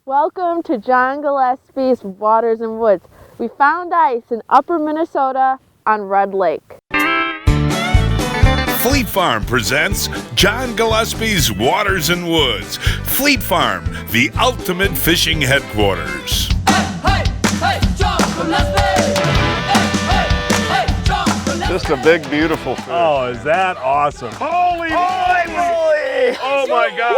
Welcome to John Gillespie's Waters and Woods. We found ice in upper Minnesota on Red Lake. Fleet Farm presents John Gillespie's Waters and Woods. Fleet Farm, the ultimate fishing headquarters. Hey, John Gillespie! Hey, John Gillespie! Just a big, beautiful fish. Oh, is that awesome? Holy moly! Oh my God!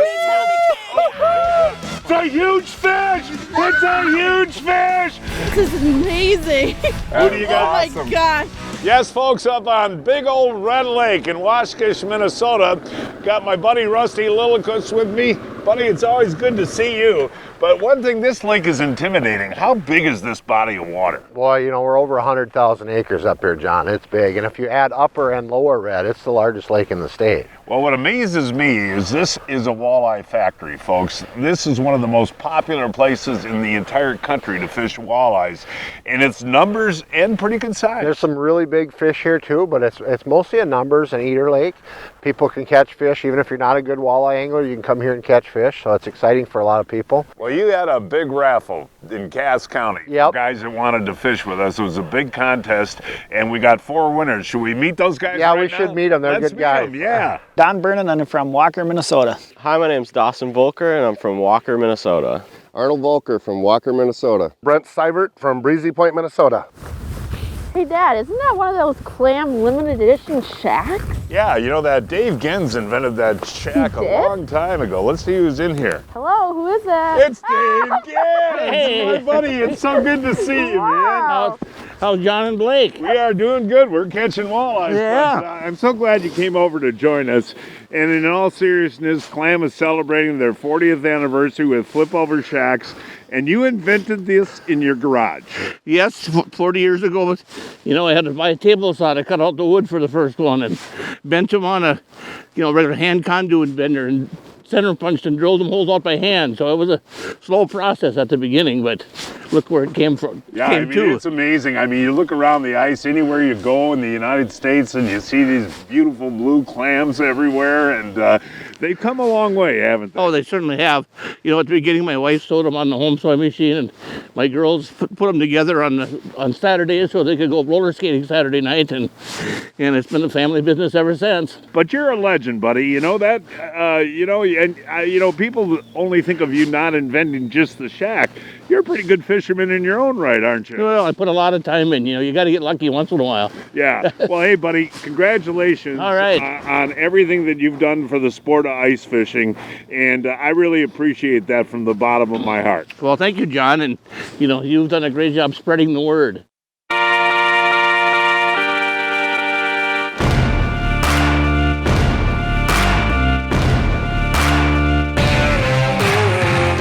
It's a huge fish! It's a huge fish! This is amazing. Who do you got? Oh my gosh. Yes, folks, up on big old Red Lake in Waskish, Minnesota. Got my buddy Rusty Lillicus with me. Buddy, it's always good to see you. But one thing, this lake is intimidating. How big is this body of water? Boy, you know, we're over 100,000 acres up here, John. It's big. And if you add upper and lower Red, it's the largest lake in the state. Well, what amazes me is this is a walleye factory, folks. This is one of the most popular places in the entire country to fish walleyes. And it's numbers and pretty good size. There's some really big fish here too, but it's mostly a numbers and eater lake. People can catch fish. Even if you're not a good walleye angler, you can come here and catch fish. So it's exciting for a lot of people. Well, you had a big raffle in Cass County. Yep. Guys that wanted to fish with us. It was a big contest, and we got 4 winners. Should we meet those guys? Yeah, right we now? should meet them. They're Let's good meet guys. them, yeah. Don Vernon, and I'm from Walker, Minnesota. Hi, my name's Dawson Volker, and I'm from Walker, Minnesota. Arnold Volker from Walker, Minnesota. Brent Seibert from Breezy Point, Minnesota. Hey Dad, isn't that one of those clam limited edition shacks? Yeah, you know that Dave Gens invented that shack a long time ago. Let's see who's in here. Hello, who is that? It's Dave Gens, Hey. my buddy. It's so good to see you, man. Wow. How's John and Blake? We are doing good. We're catching walleyes. Yeah. But, I'm so glad you came over to join us. And in all seriousness, Clam is celebrating their 40th anniversary with flip over shacks. And you invented this in your garage. Yes, 40 years ago, you know, I had to buy a table saw to cut out the wood for the first one and bent them on a, regular hand conduit bender and center punched and drilled them holes out by hand. So it was a slow process at the beginning, but look where it came from. Yeah, I mean, it's amazing. I mean, you look around the ice anywhere you go in the United States and you see these beautiful blue clams everywhere, and they've come a long way, haven't they? Oh, they certainly have. You know, at the beginning, my wife sewed them on the home sewing machine, and my girls put them together on Saturdays so they could go roller skating Saturday night, and it's been a family business ever since. But you're a legend, buddy. You know that. People only think of you not inventing just the shack. You're a pretty good fisherman in your own right, aren't you? Well, I put a lot of time in. You got to get lucky once in a while. Yeah. Well, hey, buddy, congratulations All right. on everything that you've done for the sport of ice fishing, and I really appreciate that from the bottom of my heart. Well, thank you, John, and you've done a great job spreading the word.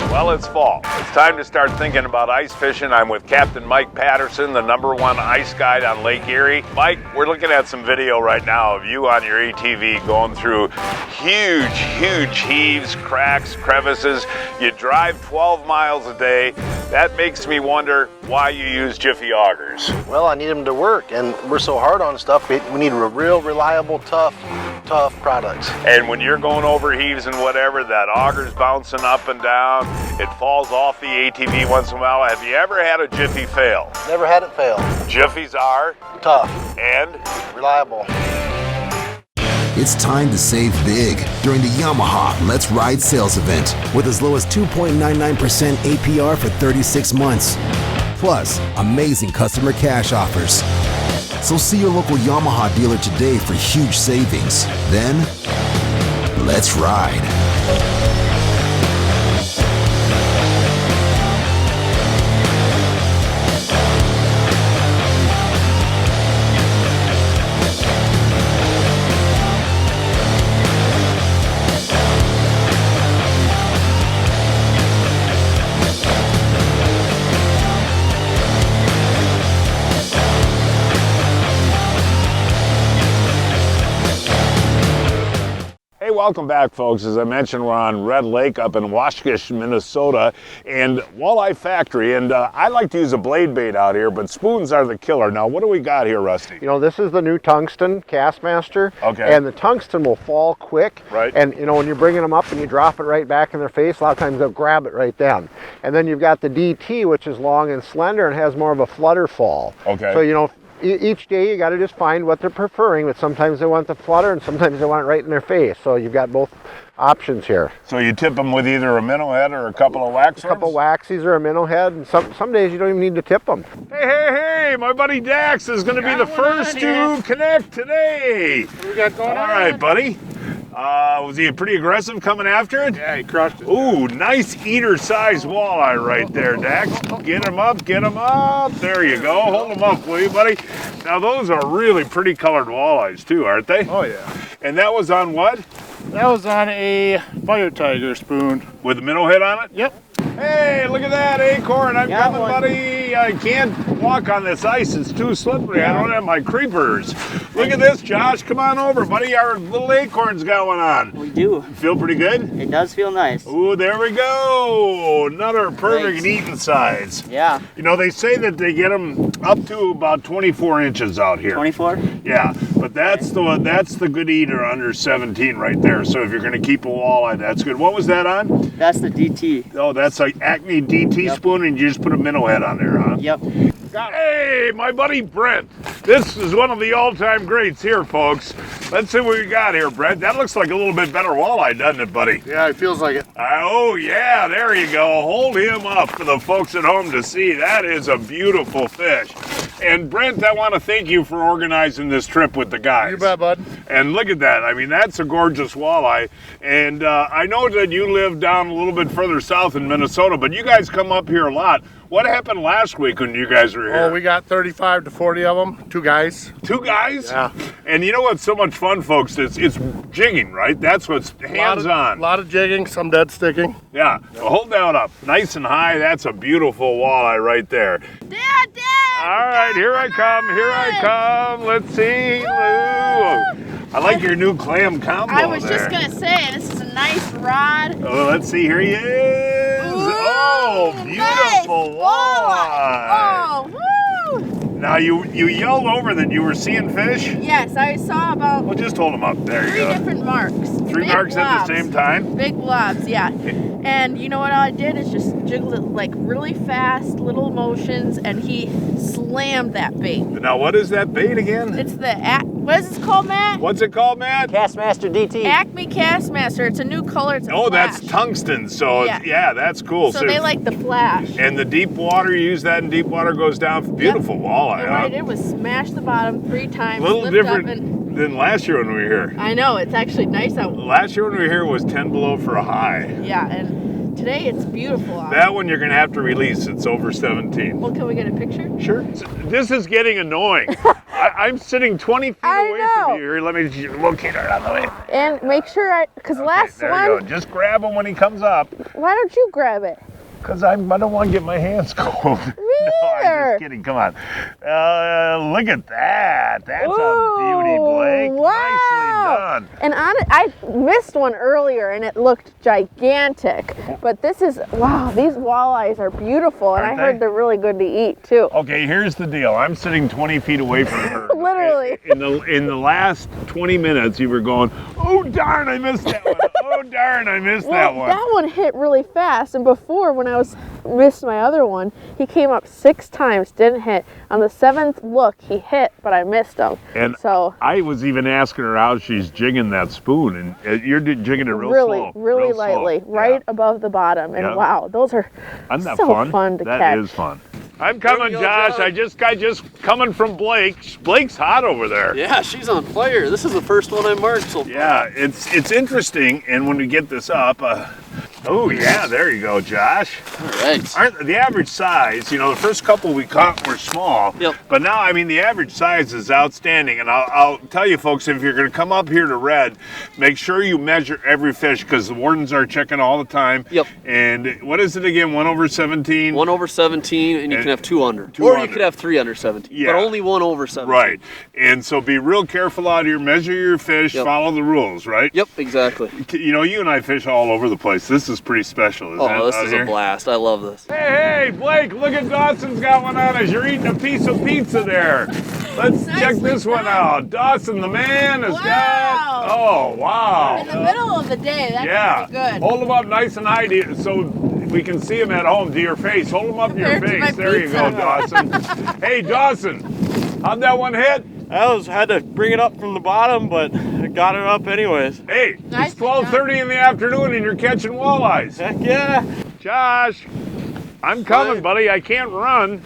Well, it's fall. It's time to start thinking about ice fishing. I'm with Captain Mike Patterson, the #1 ice guide on Lake Erie. Mike, we're looking at some video right now of you on your ATV going through huge heaves, cracks, crevices. You drive 12 miles a day. That makes me wonder why you use Jiffy augers. Well, I need them to work, and we're so hard on stuff. We need a real reliable, tough products. And when you're going over heaves and whatever, that auger's bouncing up and down. It falls off the ATV once in a while. Have you ever had a Jiffy fail? Never had it fail. Jiffies are tough and reliable. It's time to save big during the Yamaha Let's Ride sales event with as low as 2.99% APR for 36 months. Plus, amazing customer cash offers. So see your local Yamaha dealer today for huge savings. Then, let's ride. welcome back, folks. As I mentioned, we're on Red Lake up in Waskish, Minnesota, and Walleye Factory. And I like to use a blade bait out here, but spoons are the killer. Now, what do we got here, Rusty? You know, this is the new tungsten Castmaster. Okay. And the tungsten will fall quick. Right. And, you know, when you're bringing them up and you drop it right back in their face, a lot of times they'll grab it right then. And then you've got the DT, which is long and slender and has more of a flutter fall. Okay. So, you know, each day you got to just find what they're preferring, but sometimes they want the flutter and sometimes they want it right in their face. So you've got both options here. So you tip them with either a minnow head or a couple of wax A couple waxies or a minnow head, and some days you don't even need to tip them. Hey, my buddy Dax is going to be the first to connect today. What we got going on? All right, buddy. Was he pretty aggressive coming after it? Yeah, he crushed it. Ooh, nice eater-sized walleye right there, Dax. Get him up, get him up. There you go. Hold him up, will you, buddy? Now, those are really pretty colored walleyes, too, aren't they? Oh, yeah. And that was on what? That was on a Fire Tiger spoon. With a minnow head on it? Yep. Hey, look at that acorn. I'm coming, buddy. I can't walk on this ice. It's too slippery. I don't have my creepers. Look at this, Josh. Come on over, buddy. Our little acorn's going on. We do. Feel pretty good? It does feel nice. Ooh, there we go. Another perfect eating size. Yeah. You know, they say that they get them up to about 24 inches out here. 24? Yeah, but that's the good eater under 17 right there. So if you're going to keep a walleye, that's good. What was that on? That's the DT. Oh, that's like Acme DT spoon, and you just put a minnow head on there, huh? Yep. Hey, my buddy Brent. This is one of the all-time greats here, folks. Let's see what we got here, Brent. That looks like a little bit better walleye, doesn't it, buddy? Yeah, it feels like it. Oh, yeah, there you go. Hold him up for the folks at home to see. That is a beautiful fish. And Brent, I want to thank you for organizing this trip with the guys. You bet, bud. And look at that. I mean, that's a gorgeous walleye. And I know that you live down a little bit further south in Minnesota, but you guys come up here a lot. What happened last week when you guys were here? Oh, we got 35 to 40 of them. 2 guys. 2 guys? Yeah. And you know what's so much fun, folks? It's jigging, right? That's what's hands-on. A lot of jigging, some dead sticking. Yeah. Well, hold that up. Nice and high. That's a beautiful walleye right there. Dad! All right, here I come. Let's see. Ooh. I like your new clam combo I was there. just going to say, this is a nice rod. Oh, let's see. Here he is. Ooh, oh, beautiful walleye. Oh, woo! Now, you yelled over that you were seeing fish? Yes, I saw about Well, just hold them up. There you 3 go. different marks. 3 Big marks at blobs. the same time? Big blobs, yeah. And you know what I did is just jiggled it like really fast, little motions, and he slammed that bait. Now, what is that bait again? It's the, what is this called, Matt? What's it called, Matt? Castmaster DT. Acme Castmaster. It's a new color. It's a Oh, flash. that's tungsten. So, yeah, that's cool. So they like the flash. And the deep water, you use that in deep water, goes down. Beautiful walleye, And huh? what I did was smash the bottom 3 times. A little lift different up and, than last year when we were here. I know, it's actually nice out. Last year when we were here was 10 below for a high. Yeah, and today it's beautiful out. That one you're going to have to release. It's over 17. Well, can we get a picture? Sure. This is getting annoying. I'm sitting 20 feet away from you here. Let me locate her out of the way. And make sure because last There one. you go. Just grab him when he comes up. Why don't you grab it? Because I don't want to get my hands cold. No, I'm just kidding. Come on. Look at that. That's a beauty, Blake. Wow. Nicely done. And I missed one earlier and it looked gigantic. But this is, wow, these walleyes are beautiful. And Aren't I heard they? they're really good to eat too. Okay, here's the deal. I'm sitting 20 feet away from her. Literally. In the last 20 minutes, you were going, oh, darn, I missed that one. Oh, darn, I missed that one. That one hit really fast. And before, when I missed my other one, he came up 6 times, didn't hit. On the 7th look, he hit, but I missed him. And so I was even asking her how she's jigging that spoon, and you're jigging it real slow. Really real lightly, slow. right above the bottom. And Yeah. wow, those are Isn't that so fun? to That catch. is fun. I'm coming, Josh. I just coming from Blake. Blake's hot over there. Yeah, she's on fire. This is the first one I marked so far. Yeah, it's interesting, and when we get this up, Oh, yeah, there you go, Josh. All right. The average size, you know, the first couple we caught were small. Yep. But now, I mean, the average size is outstanding. And I'll tell you, folks, if you're going to come up here to Red, make sure you measure every fish because the wardens are checking all the time. Yep. And what is it again? 1 over 17? 1 over 17, and you can have 2 under. Two or under. you could have 3 under 17. Yeah. But only 1 over 17. Right. And so be real careful out here. Measure your fish. Yep. Follow the rules, right? Yep, exactly. You know, you and I fish all over the place. This is pretty special, isn't it? Oh, this out is here? a blast. I love this. Hey, Blake, look at Dawson's got one on us. You're eating a piece of pizza there. Let's check this one out. Dawson, the man, has got... Oh, wow. In the middle of the day, that's pretty good. Hold them up nice and high so we can see them at home to your face. Hold them up to your face. There you go, Dawson. Hey, Dawson, how'd that one hit? I had to bring it up from the bottom, but I got it up anyways. Hey, it's 12:30 in the afternoon and you're catching walleyes. Heck yeah. Josh, I'm coming, buddy. I can't run.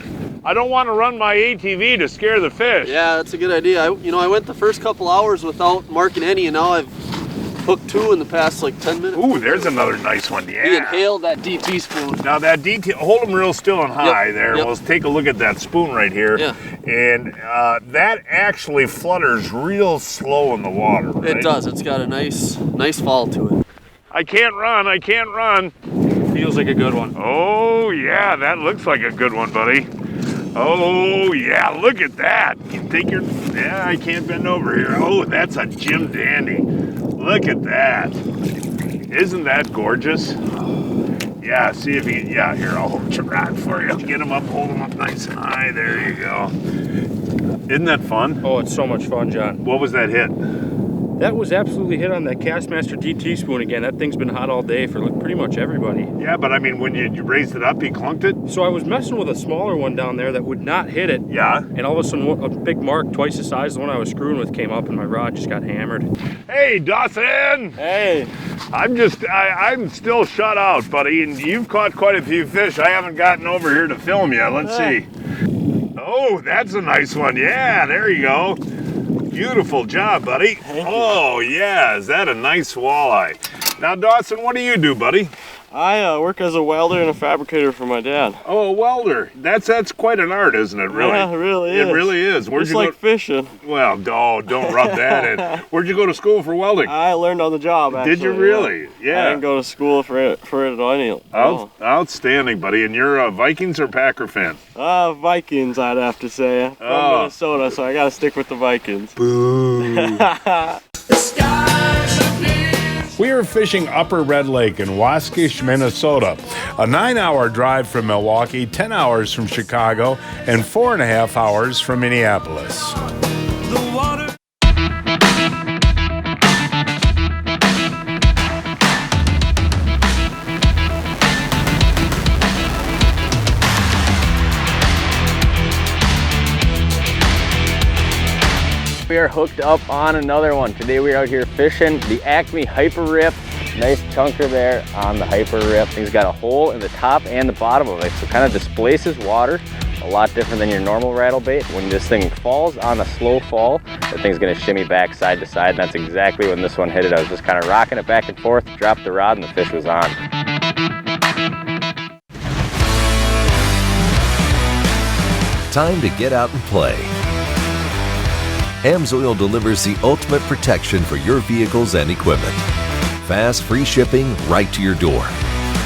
I don't want to run my ATV to scare the fish. Yeah, that's a good idea. I went the first couple hours without marking any, and now I've hooked 2 in the past like 10 minutes. Ooh, there's another nice one. Yeah. He inhaled that DT spoon. Now that DT, hold them real still and high there. Yep. We'll take a look at that spoon right here. Yeah. And that actually flutters real slow in the water. Right? It does. It's got a nice fall to it. I can't run. I can't run. Feels like a good one. Oh, yeah, that looks like a good one, buddy. Oh, yeah, look at that. You take your, yeah, I can't bend over here. Oh, that's a Jim Dandy. Look at that. Isn't that gorgeous? Yeah, see if you, yeah, here, I'll hold your rod for you. Get them up, hold them up nice and high. There you go. Isn't that fun? Oh, it's so much fun, John. What was that hit? That was absolutely hit on that Castmaster DT spoon again. That thing's been hot all day for pretty much everybody. Yeah, but I mean, when you raised it up, you clunked it? So I was messing with a smaller one down there that would not hit it. Yeah. And all of a sudden, a big mark twice the size of the one I was screwing with came up and my rod just got hammered. Hey, Dawson! Hey. I'm still shut out, buddy, and you've caught quite a few fish. I haven't gotten over here to film yet. Let's see. Oh, that's a nice one. Yeah, there you go. Beautiful job, buddy. Oh, yeah, is that a nice walleye? Now, Dawson, what do you do, buddy? I work as a welder and a fabricator for my dad. Oh, a welder. That's quite an art, isn't it, really? Yeah, it really is. It really is. Where'd Just you like fishing. Well, don't rub that in. Where'd you go to school for welding? I learned on the job, actually. Did you really? Yeah. I didn't go to school for it any. Outstanding, buddy. And you're a Vikings or Packer fan? Vikings, I'd have to say. I'm from Minnesota, so I got to stick with the Vikings. Boo. We are fishing Upper Red Lake in Waskish, Minnesota, a 9-hour drive from Milwaukee, 10 hours from Chicago, and 4.5 hours from Minneapolis. We are hooked up on another one. Today we're out here fishing the Acme Hyper Rip. Nice chunker there on the Hyper Rip. He's got a hole in the top and the bottom of it, so kind of displaces water. A lot different than your normal rattle bait. When this thing falls on a slow fall, the thing's gonna shimmy back side to side, and that's exactly when this one hit it. I was just kind of rocking it back and forth, dropped the rod, and the fish was on. Time to get out and play. AMSOIL delivers the ultimate protection for your vehicles and equipment. Fast, free shipping right to your door.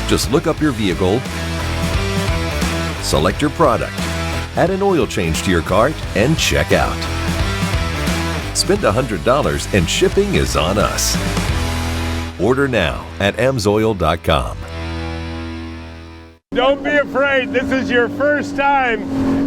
Just look up your vehicle, select your product, add an oil change to your cart, and check out. Spend $100 and shipping is on us. Order now at amsoil.com. Don't be afraid. This is your first time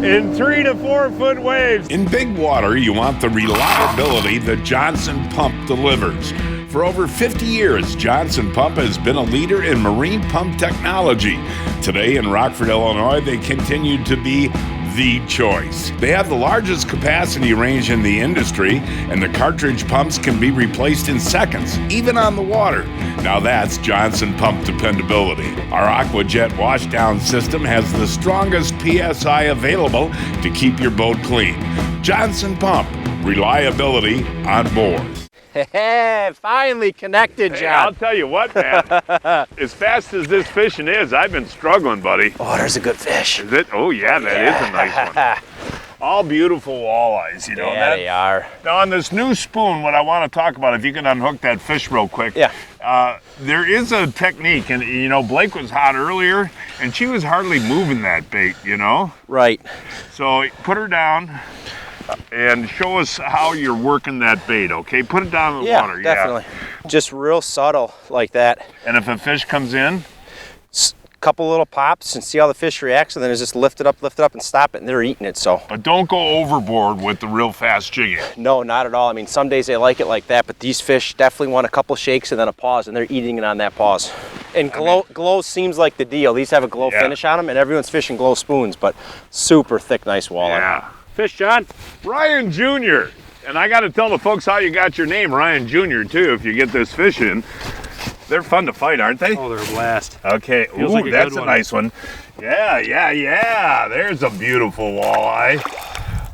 in 3 to 4 foot waves. In big water, you want the reliability that Johnson Pump delivers. For over 50 years, Johnson Pump has been a leader in marine pump technology. Today in Rockford, Illinois, they continue to be the choice. They have the largest capacity range in the industry, and the cartridge pumps can be replaced in seconds, even on the water. Now that's Johnson Pump dependability. Our AquaJet washdown system has the strongest PSI available to keep your boat clean. Johnson Pump, reliability on board. Finally connected, John. Hey, I'll tell you what, man. As fast as this fishing is, I've been struggling, buddy. Oh, there's a good fish. Is it? Oh, yeah, that is a nice one. All beautiful walleyes, you know. Yeah, they are. Now, on this new spoon, what I want to talk about, if you can unhook that fish real quick. Yeah. There is a technique, and, you know, Blake was hot earlier, and she was hardly moving that bait, you know? Right. So put her down and show us how you're working that bait, okay? Put it down in the water. Definitely. Yeah. Just real subtle like that. And if a fish comes in? Couple little pops and see how the fish reacts, and then it's just lift it up and stop it, and they're eating it. So but don't go overboard with the real fast jigging. No, not at all. I mean, some days they like it like that, but these fish definitely want a couple shakes and then a pause, and they're eating it on that pause. And glow seems like the deal. These have a glow finish on them, and everyone's fishing glow spoons, but super thick, nice walleye. Yeah. Fish, John. Ryan Jr. And I got to tell the folks how you got your name, Ryan Jr. too, if you get this fish in. They're fun to fight, aren't they? Oh, they're a blast. Okay. Feels Ooh, like that's a nice one. Yeah. There's a beautiful walleye.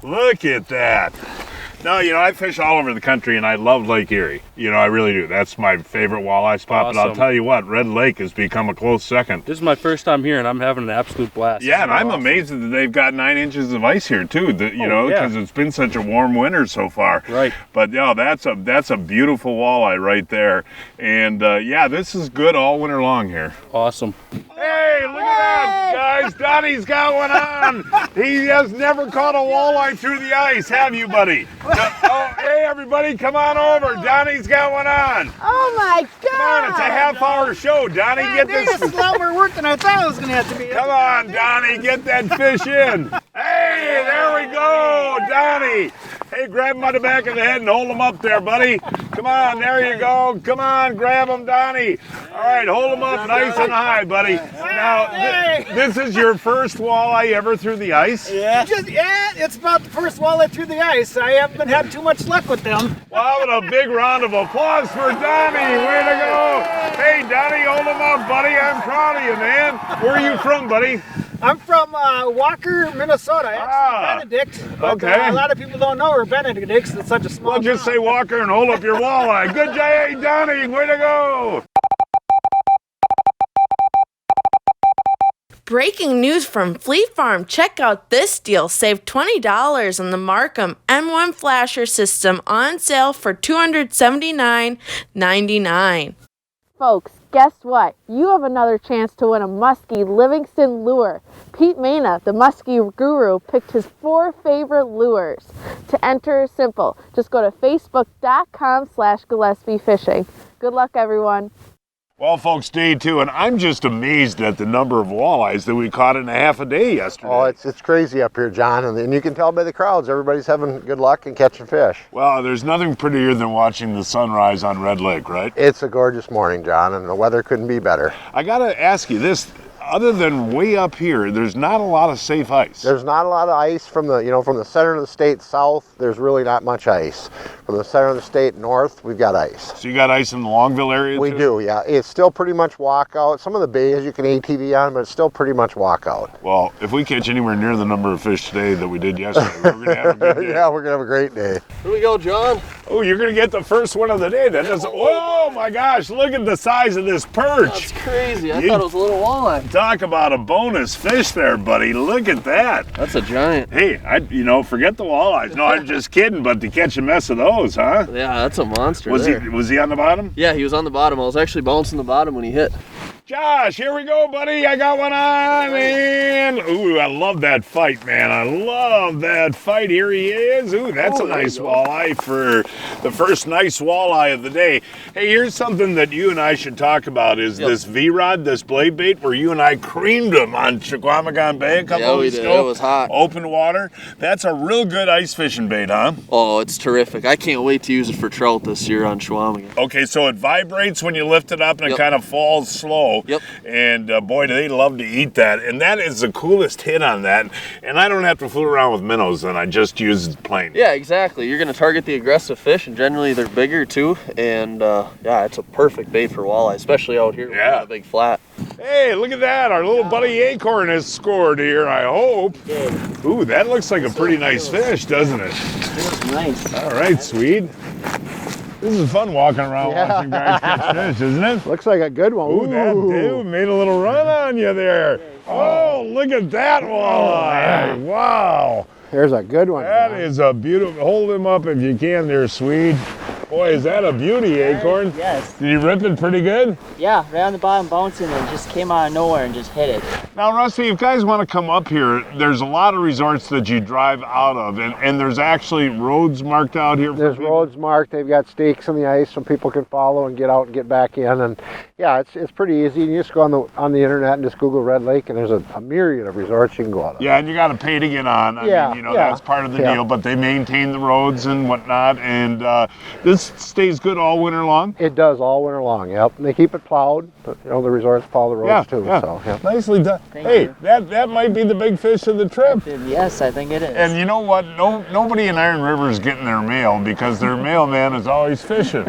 Look at that. No, you know, I fish all over the country, and I love Lake Erie. You know, I really do. That's my favorite walleye spot. Awesome. But I'll tell you what, Red Lake has become a close second. This is my first time here, and I'm having an absolute blast. Yeah, and I'm amazed that they've got 9 inches of ice here too. You know, because it's been such a warm winter so far. Right. But yeah, that's a beautiful walleye right there. And yeah, this is good all winter long here. Awesome. Hey, look at that, guys! Donnie's got one on. He has never caught a walleye through the ice, have you, buddy? Oh, hey, everybody, come on over. Donnie's got one on. Oh my God! Come on, it's a half-hour show. Donnie, get this. It's slower work than I thought it was going to have to be. Come on, Donnie, get that fish in. Hey, there we go, Donnie. Hey, grab him on the back of the head and hold him up there, buddy. Come on, there you go. Come on, grab him, Donnie. All right, hold him up nice and high, buddy. Now, this is your first walleye ever through the ice? Yeah. It's about the first walleye through the ice. I haven't had too much luck with them. Well, how about a big round of applause for Donnie? Way to go. Hey, Donnie, hold him up, buddy. I'm proud of you, man. Where are you from, buddy? I'm from Walker, Minnesota. Actually, Benedict. But, okay. A lot of people don't know where Benedict is. It's such a small Well, just say Walker and hold up your walleye. Good job, hey, Donnie. Way to go. Breaking news from Fleet Farm. Check out this deal. Save $20 on the Markham M1 flasher system on sale for $279.99. Folks, guess what? You have another chance to win a Muskie Livingston lure. Pete Mena, the Muskie guru, picked his 4 favorite lures. To enter is simple. Just go to facebook.com/Gillespie Fishing. Good luck, everyone. Well, folks, day 2, and I'm just amazed at the number of walleyes that we caught in a half a day yesterday. Oh, it's crazy up here, John, and you can tell by the crowds, everybody's having good luck and catching fish. Well, there's nothing prettier than watching the sunrise on Red Lake, right? It's a gorgeous morning, John, and the weather couldn't be better. I gotta ask you this. Other than way up here, there's not a lot of safe ice. There's not a lot of ice from the center of the state south. There's really not much ice. From the center of the state north, we've got ice. So you got ice in the Longville area We too? do, yeah. It's still pretty much walkout. Some of the bays you can ATV on, but it's still pretty much walkout. Well, if we catch anywhere near the number of fish today that we did yesterday, we're gonna have a good day. Yeah, we're gonna have a great day. Here we go, John. Oh, you're gonna get the first one of the day. That doesn't. Oh my gosh! Look at the size of this perch. That's crazy. I thought it was a little walleye. Talk about a bonus fish there, buddy. Look at that. That's a giant. Hey, forget the walleyes. No, I'm just kidding. But to catch a mess of those, huh? Yeah, that's a monster. Was he on the bottom? Yeah, he was on the bottom. I was actually bouncing the bottom when he hit. Josh, here we go, buddy. I got one on, man. Ooh, I love that fight, man. I love that fight. Here he is. Ooh, that's a nice walleye for the first nice walleye of the day. Hey, here's something that you and I should talk about is this V-Rod, this blade bait, where you and I creamed him on Chequamegon Bay a couple weeks ago. It was hot. Open water. That's a real good ice fishing bait, huh? Oh, it's terrific. I can't wait to use it for trout this year on Chequamegon. Okay, so it vibrates when you lift it up and it kind of falls slow. Yep. And boy, do they love to eat that. And that is the coolest hit on that. And I don't have to fool around with minnows, then I just use it plain. Yeah, exactly. You're going to target the aggressive fish, and generally they're bigger too. And yeah, it's a perfect bait for walleye, especially out here with a big flat. Hey, look at that. Our little buddy Acorn has scored here, I hope. Ooh, that looks like a pretty nice fish, doesn't it? It's nice. All right, Swede. This is fun walking around watching guys catch fish, isn't it? Looks like a good one. Ooh, that dude made a little run on you there. Oh, look at that walleye. Wow. There's a good one. That is a beautiful, hold him up if you can there, Swede. Boy, is that a beauty, Acorn? Yes. Did he rip it pretty good? Yeah, right on the bottom bouncing and just came out of nowhere and just hit it. Now, Rusty, if guys want to come up here, there's a lot of resorts that you drive out of, and there's actually roads marked out here. There's roads marked. They've got stakes in the ice so people can follow and get out and get back in. And yeah, it's pretty easy. You just go on the internet and just Google Red Lake, and there's a myriad of resorts you can go out of. Yeah, and you got to pay to get on. I mean, that's part of the deal. But they maintain the roads and whatnot, and this stays good all winter long. It does all winter long. Yep. And they keep it plowed. But, the resorts plow the roads too. Yeah. So yeah. Nicely done. Hey, that might be the big fish of the trip. Yes, I think it is. And you know what? Nobody in Iron River is getting their mail because their mailman is always fishing,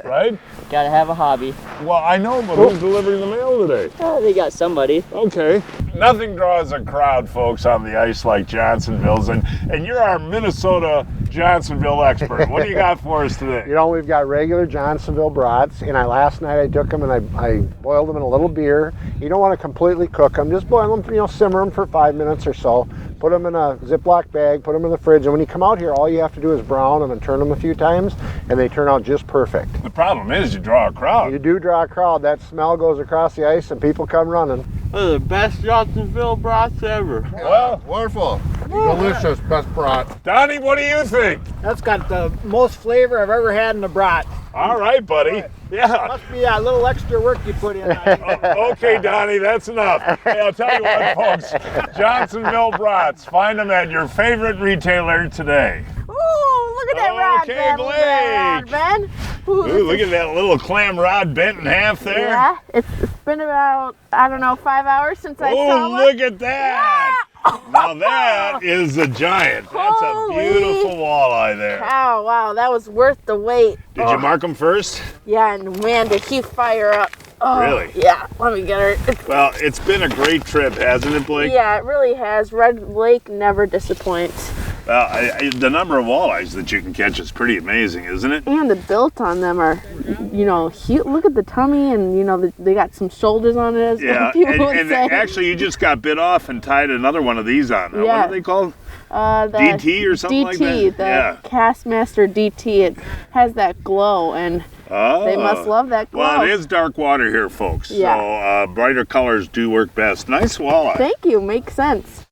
right? Gotta have a hobby. Well, I know, but who's delivering the mail today? They got somebody. Okay. Nothing draws a crowd, folks, on the ice like Johnsonville's, and you're our Minnesota Johnsonville expert. What do you got for us today? We've got regular Johnsonville brats, and last night I took them and I boiled them in a little beer. You don't want to completely cook them, just boil them, simmer them for 5 minutes or so. Put them in a Ziploc bag, put them in the fridge, and when you come out here, all you have to do is brown them and turn them a few times, and they turn out just perfect. The problem is you draw a crowd. You do draw a crowd. That smell goes across the ice, and people come running. One of the best Johnsonville brats ever. Well, wonderful. Delicious, best brat. Donnie, what do you think? That's got the most flavor I've ever had in a brat. All right, buddy. Yeah. Must be a little extra work you put in. Okay, Donnie, that's enough. Hey, I'll tell you what, folks. Johnsonville brats. Find them at your favorite retailer today. Ooh, look at that rod, Ben. Look at that rod, Ben. Ooh, look at that little clam rod bent in half there. Yeah, it's been about, 5 hours since I saw one. Oh, look at that. Yeah. Now that is a giant. That's a beautiful walleye there. Oh, wow, that was worth the wait. Did you mark them first? Yeah, and man, did he fire up. Oh, really? Yeah, let me get her. Well, it's been a great trip, hasn't it, Blake? Yeah, it really has. Red Lake never disappoints. The number of walleyes that you can catch is pretty amazing, isn't it? And the built on them are, huge. Look at the tummy, and they got some shoulders on it, as people would say. Actually, you just got bit off and tied another one of these on. Yeah. What are they called? The DT or something like that? DT, the Castmaster DT. It has that glow, and they must love that glow. Well, it is dark water here, folks. Yeah. So brighter colors do work best. Nice walleye. Thank you. Makes sense.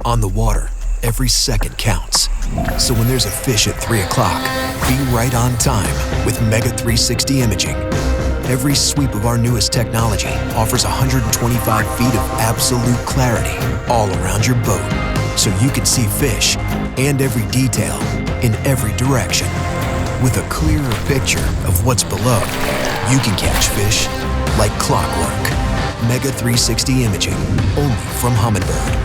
On the water, every second counts. So when there's a fish at 3 o'clock, be right on time with Mega 360 imaging. Every sweep of our newest technology offers 125 feet of absolute clarity all around your boat, so you can see fish and every detail in every direction. With a clearer picture of what's below, you can catch fish like clockwork. Mega 360 imaging, only from Humminbird.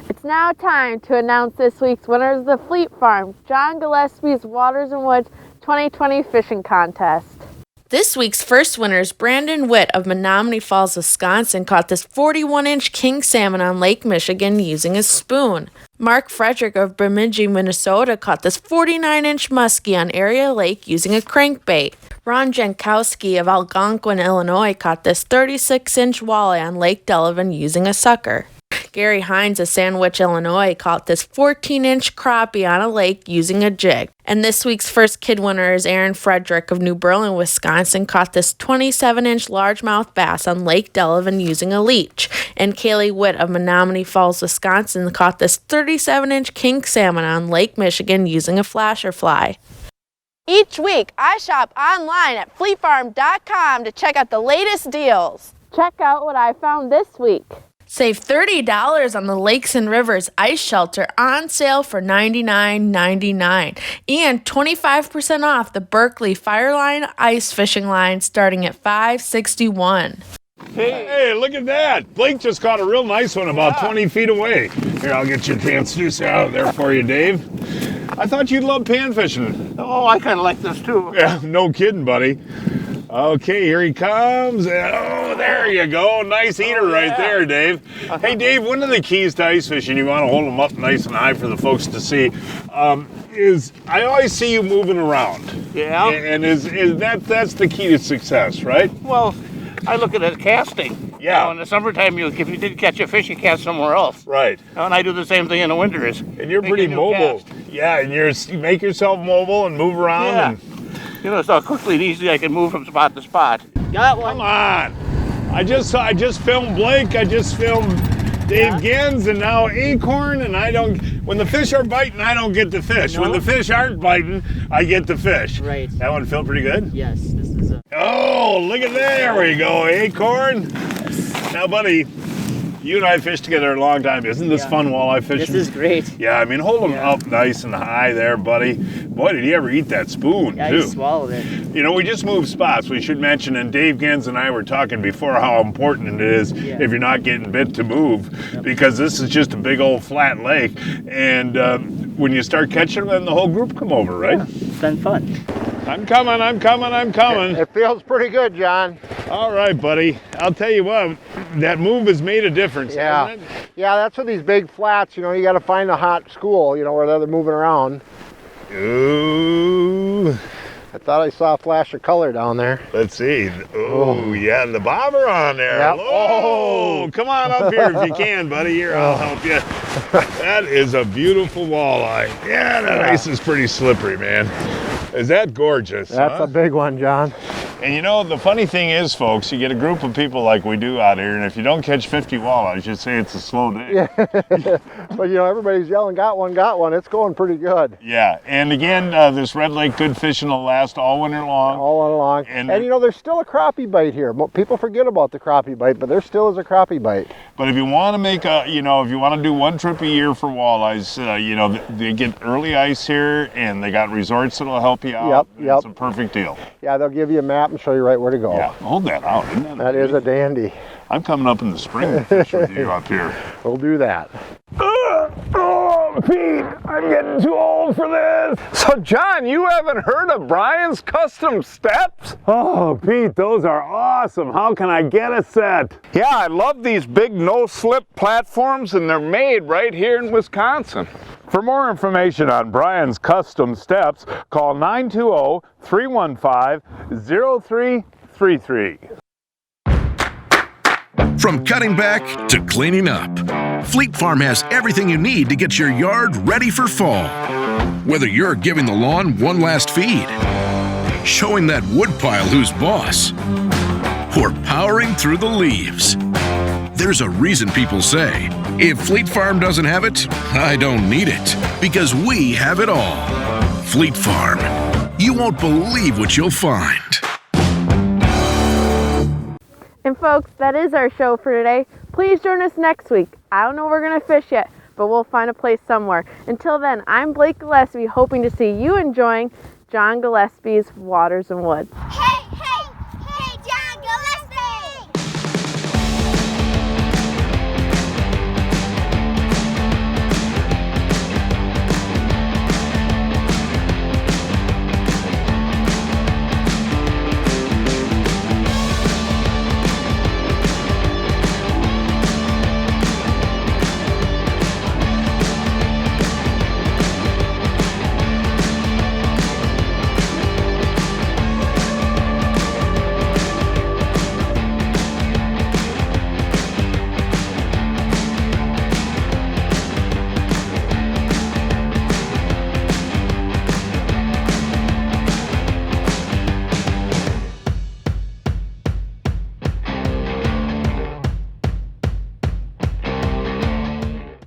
It's now time to announce this week's winners of the Fleet Farm John Gillespie's Waters and Woods 2020 Fishing Contest. This week's first winner is Brandon Witt of Menomonee Falls, Wisconsin, caught this 41-inch king salmon on Lake Michigan using a spoon. Mark Fredrick of Bemidji, Minnesota, caught this 49-inch muskie on Area Lake using a crankbait. Ron Jankowski of Algonquin, Illinois, caught this 36-inch walleye on Lake Delavan using a sucker. Gary Hinds of Sandwich, Illinois, caught this 14-inch crappie on a lake using a jig. And this week's first kid winner is Ehren Frederick of New Berlin, Wisconsin, caught this 27-inch largemouth bass on Lake Delavan using a leech. And Kaylee Witt of Menomonee Falls, Wisconsin, caught this 37-inch king salmon on Lake Michigan using a flasher fly. Each week, I shop online at fleetfarm.com to check out the latest deals. Check out what I found this week. Save $30 on the Lakes and Rivers Ice Shelter on sale for $99.99 and 25% off the Berkeley Fireline Ice Fishing Line starting at $561. Hey, look at that. Blake just caught a real nice one about 20 feet away. Here, I'll get your transducer out of there for you, Dave. I thought you'd love pan fishing. Oh, I kind of like this too. Yeah, no kidding, buddy. Okay, here he comes. Oh, there you go. Nice eater right there, Dave. Hey, Dave, one of the keys to ice fishing, you want to hold them up nice and high for the folks to see, is I always see you moving around. Yeah. And that's the key to success, right? Well, I look at it as casting. Yeah. You know, in the summertime, if you did catch a fish, you cast somewhere else. Right. And I do the same thing in the winter. And you're pretty mobile. Yeah, and you make yourself mobile and move around. Yeah. And, you know, so quickly and easily I can move from spot to spot. Got one. come on. I just filmed Blake. I just filmed Dave Gins, and now Acorn, and when the fish are biting, I don't get the fish. No. When the fish aren't biting, I get the fish. Right. That one feel pretty good? Yes, this is a... Oh, look at there we go, Acorn. Now, buddy, you and I fished together a long time. Isn't this fun walleye fishing? This is great. Yeah, I mean, hold them up nice and high there, buddy. Boy, did you ever eat that spoon, Yeah, too. you swallowed it. You know, we just moved spots. We should mention, and Dave Gins and I were talking before how important it is if you're not getting bit to move, because this is just a big old flat lake. And when you start catching them, then the whole group come over, right? Yeah, it's been fun. I'm coming. It feels pretty good, John. All right, buddy. I'll tell you what, that move has made a difference, hasn't it? Yeah, that's what these big flats, you know, you got to find a hot school, you know, where they're moving around. Ooh. I thought I saw a flash of color down there. Let's see. Oh, yeah, the bobber on there. Yep. Oh, come on up here if you can, buddy. Here, I'll help you. That is a beautiful walleye. Yeah, that ice is pretty slippery, man. Is that gorgeous? That's a big one, John. And you know, the funny thing is, folks, you get a group of people like we do out here, and if you don't catch 50 walleyes, you say it's a slow day. Yeah. But, you know, everybody's yelling, got one. It's going pretty good. Yeah, and again, this Red Lake good fishing will last all winter long. All winter long. And you know, there's still a crappie bite here. People forget about the crappie bite, but there still is a crappie bite. But if you want to make if you want to do one trip a year for walleyes, you know, they get early ice here, and they got resorts that'll help you out. Yep. It's a perfect deal. Yeah, they'll give you a map and show you right where to go. Yeah, hold that out. Isn't that is a dandy. I'm coming up in the spring to fish with you up here. We'll do that. Oh, Pete, I'm getting too old for this. So, John, you haven't heard of Brian's Custom Steps? Oh, Pete, those are awesome. How can I get a set? Yeah, I love these big no-slip platforms, and they're made right here in Wisconsin. For more information on Brian's Custom Steps, call 920-315-0333. From cutting back to cleaning up, Fleet Farm has everything you need to get your yard ready for fall. Whether you're giving the lawn one last feed, showing that woodpile who's boss, or powering through the leaves. There's a reason people say, if Fleet Farm doesn't have it, I don't need it, because we have it all. Fleet Farm. You won't believe what you'll find. And folks, that is our show for today. Please join us next week. I don't know where we're going to fish yet, but we'll find a place somewhere. Until then, I'm Blake Gillespie, hoping to see you enjoying John Gillespie's Waters and Woods. Hey!